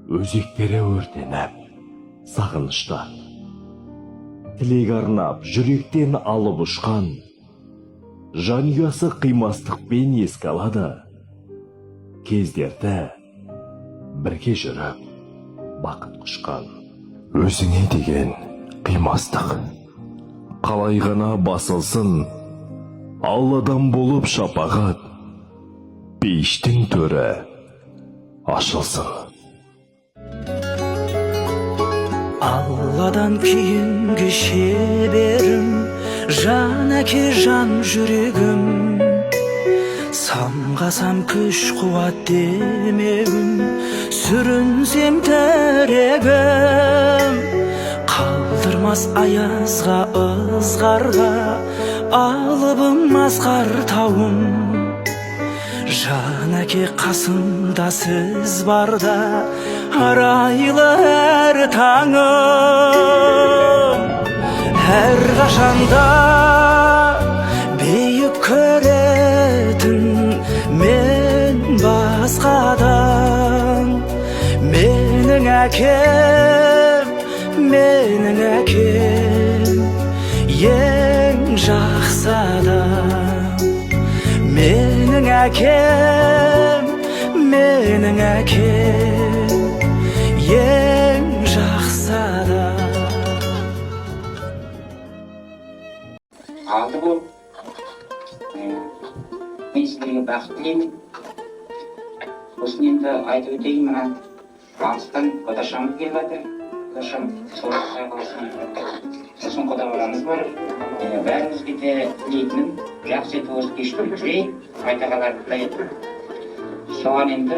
өзектері өртеніп, сағынышта. Тілек арнап, жүректен алып ұшқан, жанұясы қимастықпен еске алады. Кездерді бірге жүріп, бақыт құшқан. Өзіңе деген қимастық қалай ғана басылсын, Алладан болып шапағат, пейіштің төрі ашылсын. Алладан кейінгі шеберім, жан әке жан жүрегім. Самғасам күш қуат демеуін, сүрінсем тірегім. Қалдырмас аязға, ызғарға, алыбым асқар тауым. Жан әке қасымда сіз барда, арайлы әр таңым. Әр қашанда бейік көретін мен басқадан. Менің әкем, ең жақсы адам. Менің әкем, ең жақсы адам. Алды болып, мен сіздерге бақыт тілеймін. Сосын енді айтып өтейін, мына алыстан Құдашам келіп жатыр. Құдашам солықтай қалсын. Сосын құда баламыз бар. Бәрімізге де тілейтінім, жақсы етіп осы кешті жүрейік, айта қалар тілейді. Соған енді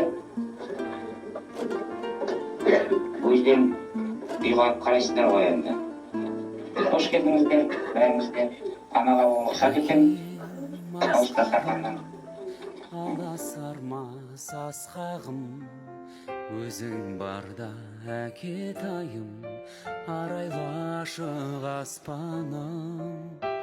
өздерің ұйғарып қарайсыздар ғой енді. Қош келдіңіздер, бәріңізге анаға ұқсат екен, дауыста сақаннан. Аласармас асқағым, өзің барда әкетайым, арайлы ашық аспаным.